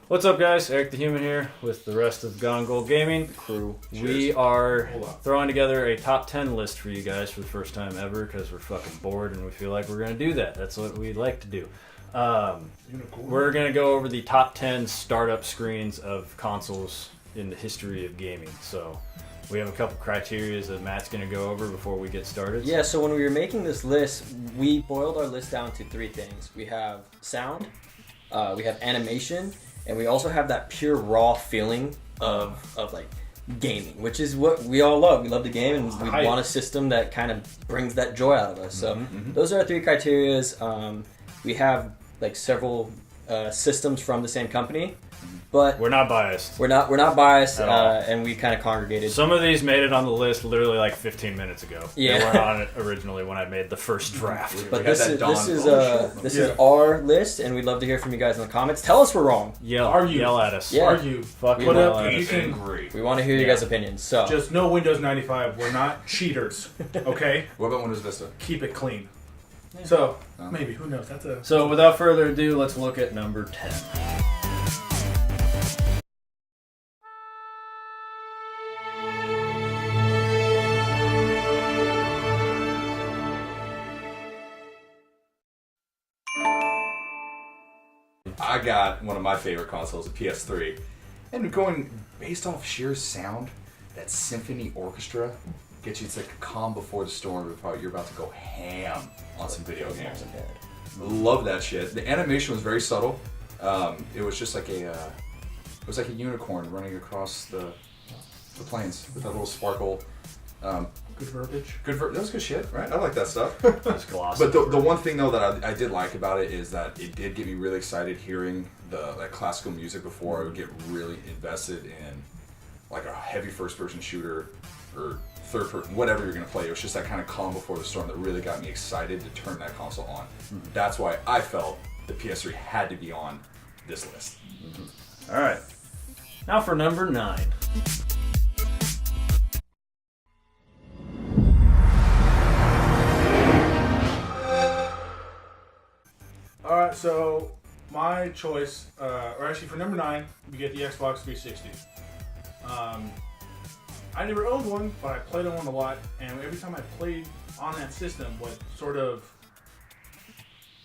What's up, guys? Eric the Human here with the rest of Gone Gold Gaming crew. Cheers. We are throwing together a top 10 list for you guys for the first time ever because we're fucking bored and we feel like we're going to do that. That's what we like to do. We're going to go over the top 10 startup screens of consoles in the history of gaming. So we have a couple criteria that Matt's going to go over before we get started. Yeah, so when we were making this list, we boiled our list down to three things. We have sound, we have animation, and we also have that pure raw feeling of like gaming, which is what we all love. We love the game, and we want a system that kind of brings that joy out of us. So those are our three criterias. We have like several systems from the same company, but we're not biased. We're not biased, at all. And we kind of congregated. Some of these made it on the list literally like 15 minutes ago. Yeah, they weren't on it originally when I made the first draft. But this is our list, and we'd love to hear from you guys in the comments. Tell us we're wrong. Yell at us. Yeah. Argue. Fucking Put yell up at us. angry. We want to hear you guys' opinions. So just no Windows 95. We're not cheaters. Okay. What about Windows Vista? Keep it clean. Yeah. So maybe, who knows? So without further ado, let's look at number 10. I got one of my favorite consoles, a PS3. And going based off sheer sound, that symphony orchestra gets you, it's like a calm before the storm. You're about to go ham on some video games. Love that shit. The animation was very subtle. It was just like a unicorn running across the plains with that little sparkle. Good verbiage. That was good shit, right? I like that stuff. It's glossy. But the one thing though that I did like about it is that it did get me really excited hearing the classical music before I would get really invested in like a heavy first-person shooter or third-person, whatever you're gonna play. It was just that kind of calm before the storm that really got me excited to turn that console on. That's why I felt the PS3 had to be on this list. All right, now for number 9. Alright, so my choice, or actually for number 9, we get the Xbox 360. I never owned one, but I played on one a lot, and every time I played on that system, what sort of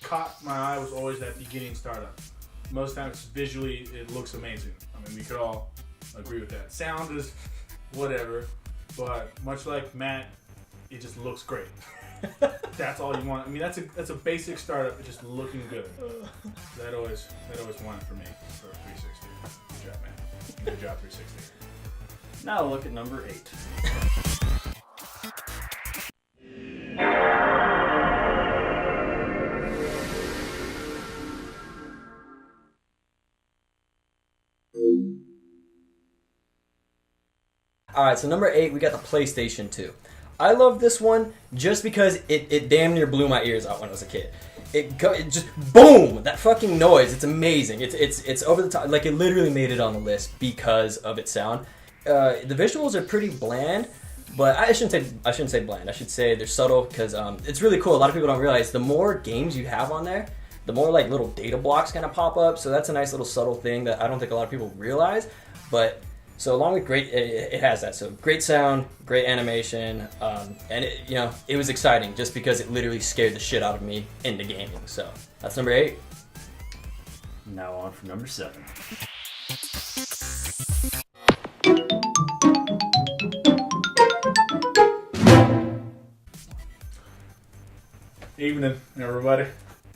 caught my eye was always that beginning startup. Most times, visually, it looks amazing. I mean, we could all agree with that. Sound is whatever, but much like Matt, it just looks great. That's all you want. I mean, that's a basic startup, but just looking good. That always won it for me for 360. Good job, man. Good job, 360. Now look at number 8. Alright, so number 8, we got the PlayStation 2. I love this one just because it damn near blew my ears out when I was a kid. It just boom, that fucking noise. It's amazing. It's over the top. Like, it literally made it on the list because of its sound. The visuals are pretty bland, but I shouldn't say bland. I should say they're subtle because it's really cool. A lot of people don't realize the more games you have on there, the more like little data blocks kind of pop up. So that's a nice little subtle thing that I don't think a lot of people realize. But so along with great, it has that. So great sound, great animation, and it was exciting just because it literally scared the shit out of me into gaming. So that's number 8. Now on for number 7. Evening, everybody.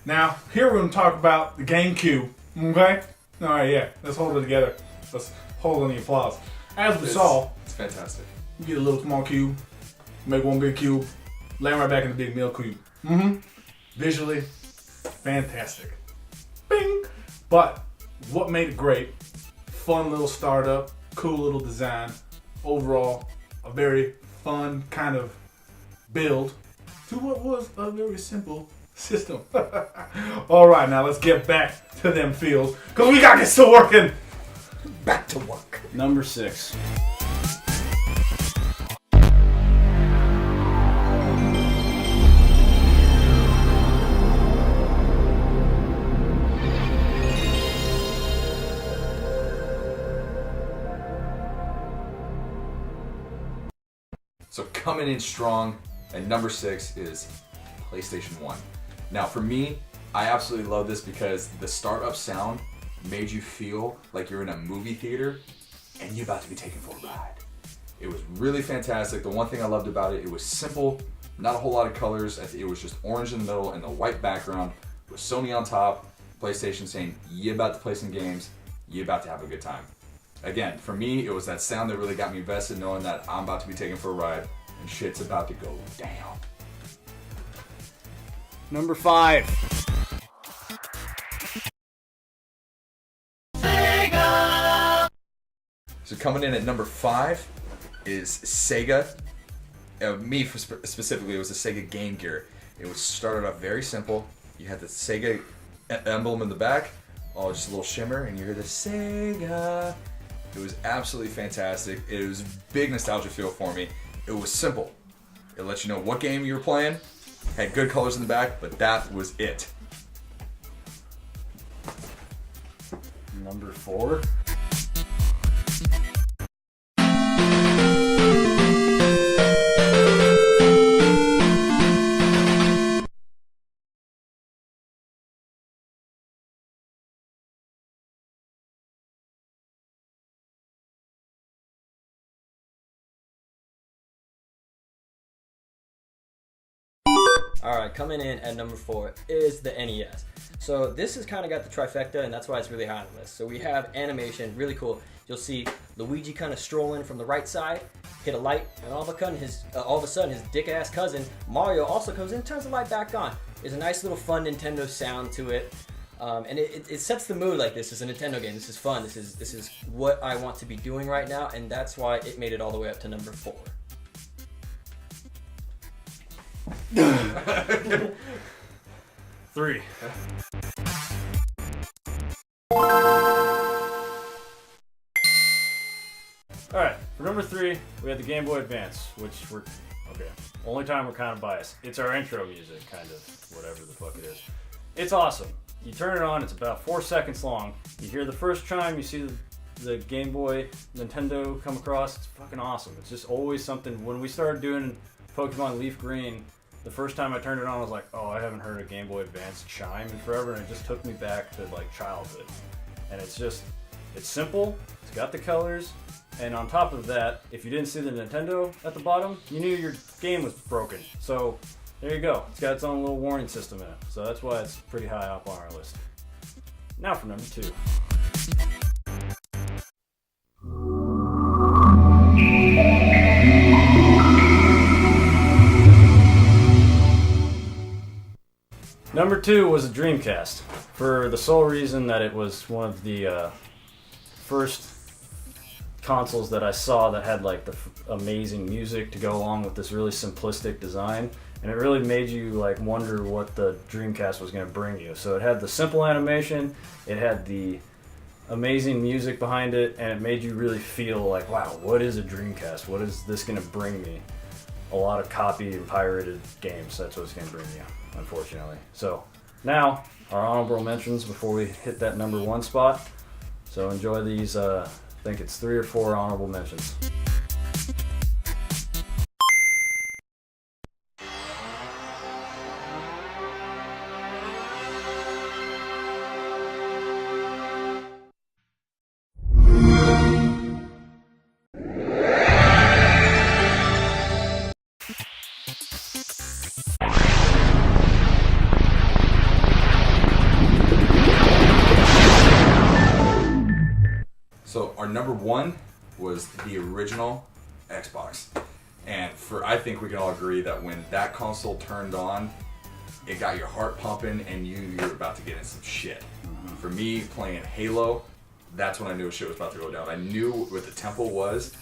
Now, here we're going to talk about the GameCube, okay? Alright, yeah, let's hold it together. Let's hold on the applause. As we saw, it's fantastic. You get a little small cube, make one big cube, land right back in the big mill cube. Visually, fantastic. Bing! But what made it great? Fun little startup, cool little design. Overall, a very fun kind of build to what was a very simple system. Alright, now let's get back to them fields, because we gotta get to working. Back to work. Number 6. coming in strong at number 6 is PlayStation 1. Now for me, I absolutely love this because the startup sound made you feel like you're in a movie theater and you're about to be taken for a ride. It was really fantastic. The one thing I loved about it, it was simple, not a whole lot of colors. It was just orange in the middle and the white background with Sony on top, PlayStation saying, you about to play some games, you about to have a good time. Again, for me, it was that sound that really got me invested, knowing that I'm about to be taken for a ride and shit's about to go down. Number 5. So coming in at number 5 is Sega. Specifically, it was the Sega Game Gear. It was started off very simple. You had the Sega emblem in the back, all just a little shimmer, and you hear the Sega. It was absolutely fantastic. It was big nostalgia feel for me. It was simple. It let you know what game you were playing, had good colors in the back, but that was it. Number 4. Alright, coming in at number 4 is the NES. So this has kind of got the trifecta, and that's why it's really high on the list. So we have animation, really cool. You'll see Luigi kind of strolling from the right side, hit a light, and all of a sudden his dick-ass cousin Mario also comes in, turns the light back on. There's a nice little fun Nintendo sound to it, and it sets the mood like this is a Nintendo game. This is fun. This is what I want to be doing right now, and that's why it made it all the way up to number 4. 3. Alright, for number 3, we had the Game Boy Advance, which we're, okay, only time we're kind of biased. It's our intro music, kind of, whatever the fuck it is. It's awesome. You turn it on, it's about 4 seconds long. You hear the first chime, you see the Game Boy Nintendo come across, it's fucking awesome. It's just always something. When we started doing Pokemon Leaf Green, the first time I turned it on, I was like, oh, I haven't heard a Game Boy Advance chime in forever, and it just took me back to like childhood. And it's simple, it's got the colors, and on top of that, if you didn't see the Nintendo at the bottom, you knew your game was broken. So there you go, it's got its own little warning system in it. So that's why it's pretty high up on our list. Now for number 2. Number 2 was a Dreamcast, for the sole reason that it was one of the first consoles that I saw that had like the amazing music to go along with this really simplistic design, and it really made you like wonder what the Dreamcast was going to bring you. So it had the simple animation, it had the amazing music behind it, and it made you really feel like, wow, what is a Dreamcast? What is this going to bring me? A lot of copy and pirated games, that's what it's going to bring you, unfortunately. So now, our honorable mentions before we hit that number 1 spot. So enjoy these, I think it's 3 or 4 honorable mentions. So our number 1 was the original Xbox. And I think we can all agree that when that console turned on, it got your heart pumping and you were about to get in some shit. Mm-hmm. For me, playing Halo, that's when I knew shit was about to go down. I knew what the tempo was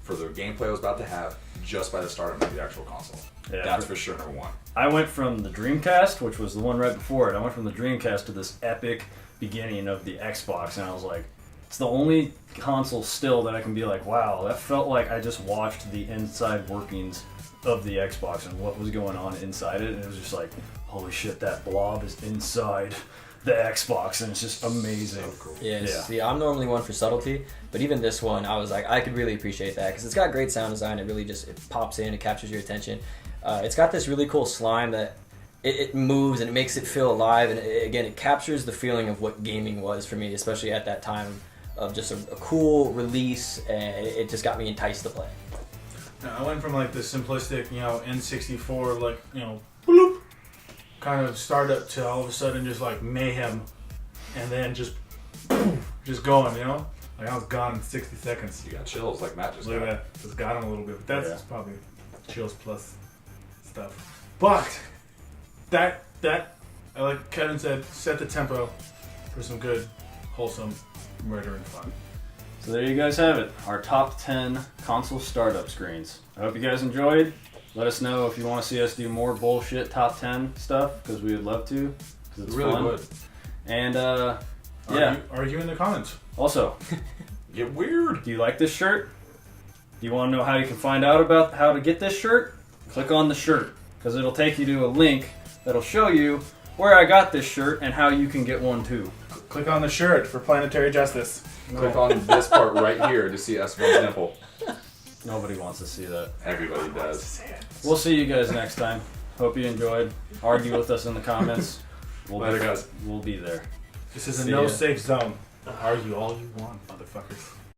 for the gameplay I was about to have just by the start of the actual console. Yeah, that's for sure number 1. I went from the Dreamcast, which was the one right before it, I went from the Dreamcast to this epic beginning of the Xbox, and I was like, it's the only console still that I can be like, wow, that felt like I just watched the inside workings of the Xbox and what was going on inside it, and it was just like, holy shit, that blob is inside the Xbox, and it's just amazing. So cool. Yeah, Yeah. see, I'm normally one for subtlety, but even this one, I was like, I could really appreciate that because it's got great sound design. It really just it pops in, it captures your attention. It's got this really cool slime that it moves and it makes it feel alive, and again, it captures the feeling of what gaming was for me, especially at that time of just a cool release, and it just got me enticed to play. I went from like the simplistic, N64, like, bloop, kind of startup to all of a sudden just like mayhem, and then just going, Like I was gone in 60 seconds. You got chills like Matt just Look got. at that. Just got him a little bit. But that's Yeah. probably chills plus stuff. But that like Kevin said, set the tempo for some good, wholesome murdering fun. So there you guys have it. Our top 10 console startup screens. I hope you guys enjoyed. Let us know if you want to see us do more bullshit top 10 stuff, because we would love to. Because it's Really fun. would. And yeah. Argue in the comments. Also, Get weird. do you like this shirt? Do you want to know how you can find out about how to get this shirt? Click on the shirt, because it'll take you to a link that'll show you where I got this shirt and how you can get one too. Click on the shirt for planetary justice. Click on this part right here to see S1's nipple. Nobody wants to see that. Everybody does. We'll see you guys next time. Hope you enjoyed. Argue with us in the comments. Later, guys. We'll be there. This is a See no ya. safe zone. Argue all you want, motherfuckers.